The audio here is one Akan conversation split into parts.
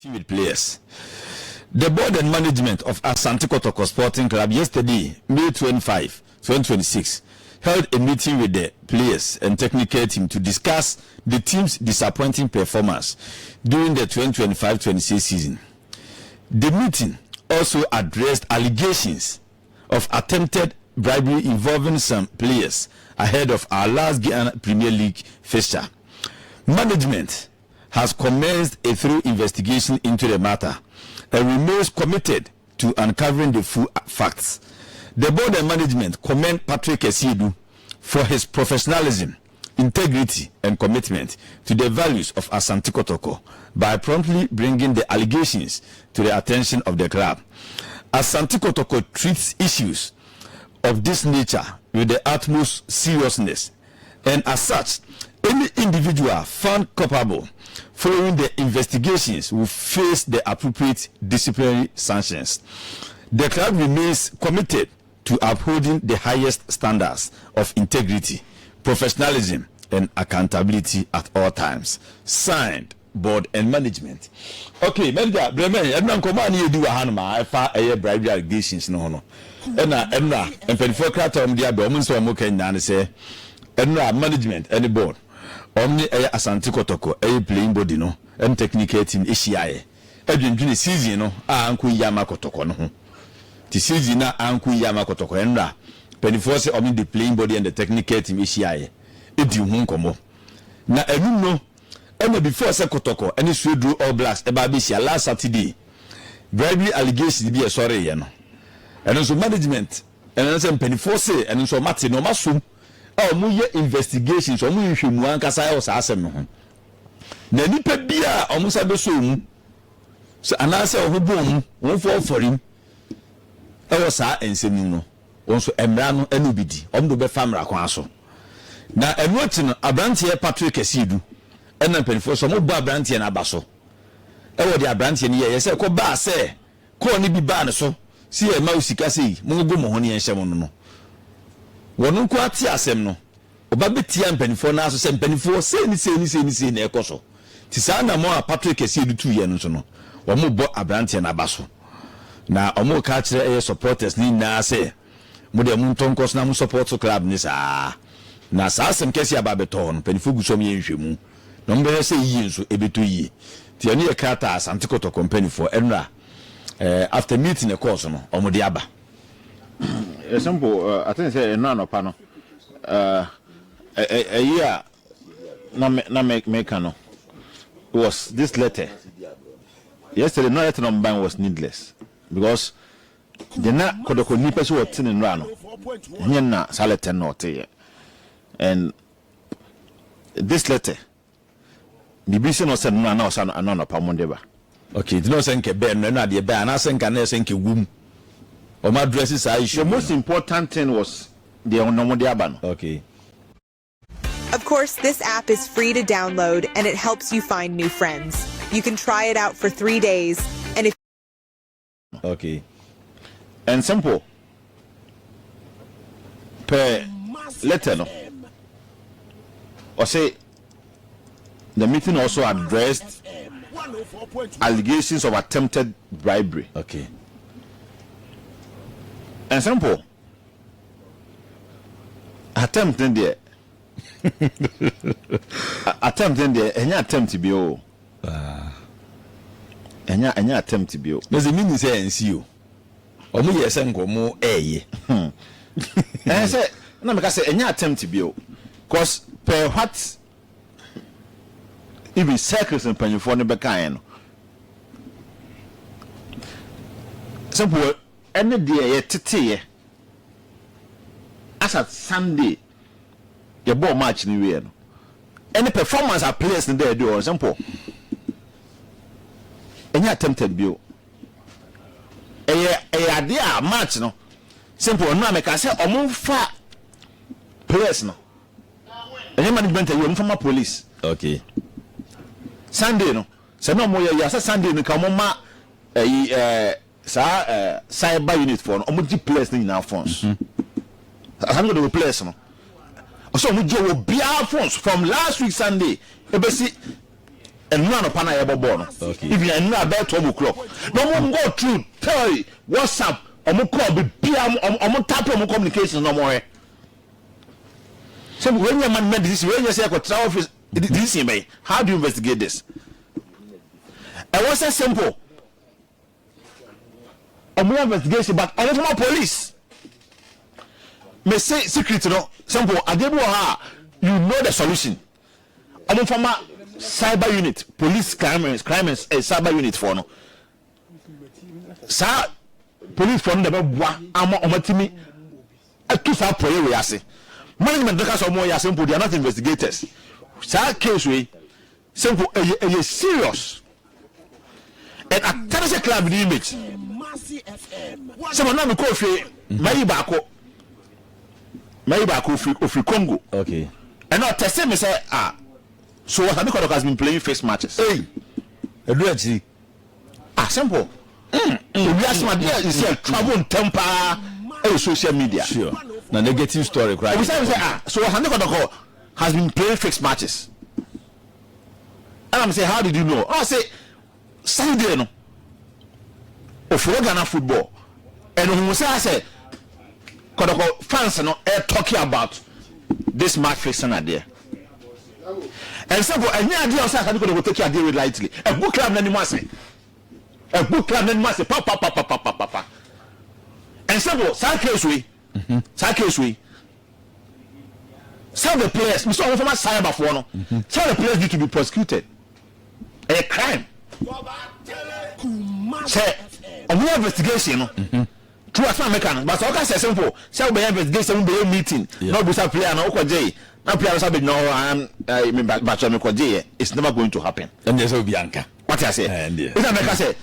with players. The board and management of Asante Kotoko Sporting Club yesterday, May 25, 2026, held a meeting with the players and technical team to discuss the team's disappointing performance during the 2025-26 season. The meeting also addressed allegations of attempted bribery involving some players ahead of our last Ghana Premier League fixture. Management has commenced a thorough investigation into the matter and remains committed to uncovering the full facts. The board and management commend Patrick Esidu for his professionalism, integrity, and commitment to the values of Asante Kotoko by promptly bringing the allegations to the attention of the club. Asante Kotoko treats issues of this nature with the utmost seriousness, and as such, any individual found culpable following the investigations will face the appropriate disciplinary sanctions. The club remains committed to upholding the highest standards of integrity, professionalism, and accountability at all times. Signed, board and management. Okay, Medja, Bremen, everyone come on here do a hanma, a bribery allegations no. And for Kratom, the Abomans so I'm okay now say, and management and the board. Omni Asante Kotoko, playing body no, and technical team Ishiae. Every season no, Uncle Yama Kotoko no. The season na Uncle Yama Kotoko enra. Pennyforce omni the playing body and the technical team Ishiae. Edi hunkomo. Na enu no, and before se Kotoko, any Swedru All Blacks, Bishia last Saturday. Bribery allegations be a sorry, you know. And also management, and also Pennyforce, and also Martin no masum. Oh, muye investigations or muye hwemu kasa o sa asem no. Na nipa bia o musa be so mu. So anase o hobo mu, won fo forim. E wo sa ensem no. Won so emra no anu bidi. O mdo be famra kwan so. Na enu ati no abrantie Patrick Esidu. Ena penfo so mo bo abrantie na abaso. E wo de abrantie ne ye se ko ba se ko ni bi ba ne so. Si e ma usika sei, mo go mo ho ne enhye mo no. Wonu ko ati asem no oba betia mpanifo na aso se mpanifo se ni na ekoso ti sa na mo a Patrick Esidu tu ye no so no wo mo bo abrante na baso na omo ka kire supporters ni na se mo de mo ntonkos na mo support club ni sa na sa asem kesi ababeto no mpanifo gusom ye nhwemu no mbe se yi nso ebeto yi ti ani e kata Asante Kotoko mpanifo enra after meeting the course no omo de aba. Simple, I think say no pano. A year na make no. Was this letter? Yesterday, no letter on ban was needless because the na Kotoko nipa so what in rano. Na salete no te. And this letter, BBC no said no na san no pamondeba. Okay, do not send ke ben na de be na send kan na send ke wum. The most important thing was the Onomodiaban. Okay. Of course, this app is free to download and it helps you find new friends. You can try it out for 3 days and if okay. And simple. Per letter no. Or say the meeting also addressed allegations of attempted bribery. Okay. And simple. Attempt in there. Attempt in there. Any attempt to be oh. Any attempt to be oh. Does it mean you say NCO? Or me yes and go more eh? And I say no because say any attempt to be oh. Cause per what even circles and penny for the back. Simple. Any day ye tete as at Sunday ye ball match ni we no any performance a players in there do or simple any attempted bio a match no simple no make say omo fa players no any management you from police. Okay. Sunday no say no mo ye say Sunday no ka mo ma cyber unit for omuji players in our phones. I'm going to players no. So we go bia phones from last week Sunday. Ebesi and no no pana ebo okay if you know about 12 o'clock no mo go through tell WhatsApp omo call be bia omo tap omo communication no more so when you man this when you say go try office this me how do you investigate this it was so simple omo investigation but omo from police me say secret no simple adebo ha you know the solution omo from cyber unit police crime cyber unit for no sa police for no bua ama omatimi atu sa prayer we ase management because omo ya simple they are not investigators sa case we simple a serious and a terrorist club the image so na me ko fe mai ba ko free Congo okay and now test me say so what Asante Kotoko has been playing face matches hey do actually simple we ask my dear you say travel temper social media sure na negative story right we say so Asante Kotoko has been playing fixed matches and I'm say how did you know I say Sunday no of Ghana football and when we say Kotoko fans no talking about this match fixing idea and simple and yeah idea say Asante Kotoko take idea lightly a book club na ni mo say pa and simple sa case we some the players we saw from cyber for no some the players need to be prosecuted a crime say on the investigation no true as American but so can say simple say we investigation we meeting no be say player na okoje na player say no I mean but me koje it's never going to happen and there's Bianca what I say it's America say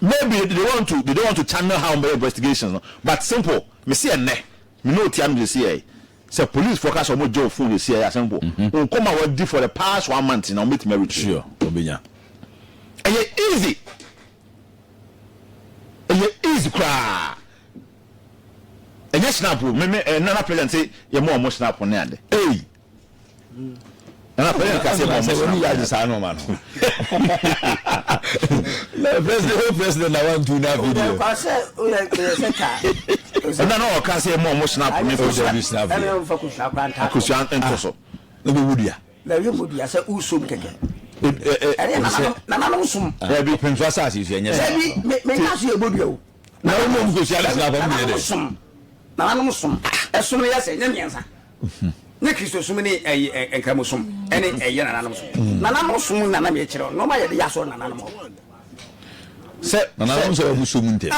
maybe they don't want to channel how many investigations no? But simple me see me know tiam dey see say police focus on more phone dey see simple on come out for the past 1 month now meet me sure obenya and easy cry and yes snap me nana president say you more snap on there hey nana president ka say more snap ya just no man president I want to na video no can say more snap me for snap akusuan entoso no be wudia na we wudia say usum keke na sum e bi penso asasi so enye say me nyaso e bodu o na o mo ko sia la snap am ni de sum na sum e sum ya say nyamiensa ne Kristo sum ni enkramo sum ene eye na sum na me kire no ma ye de yaso na mo se na so bu sum nte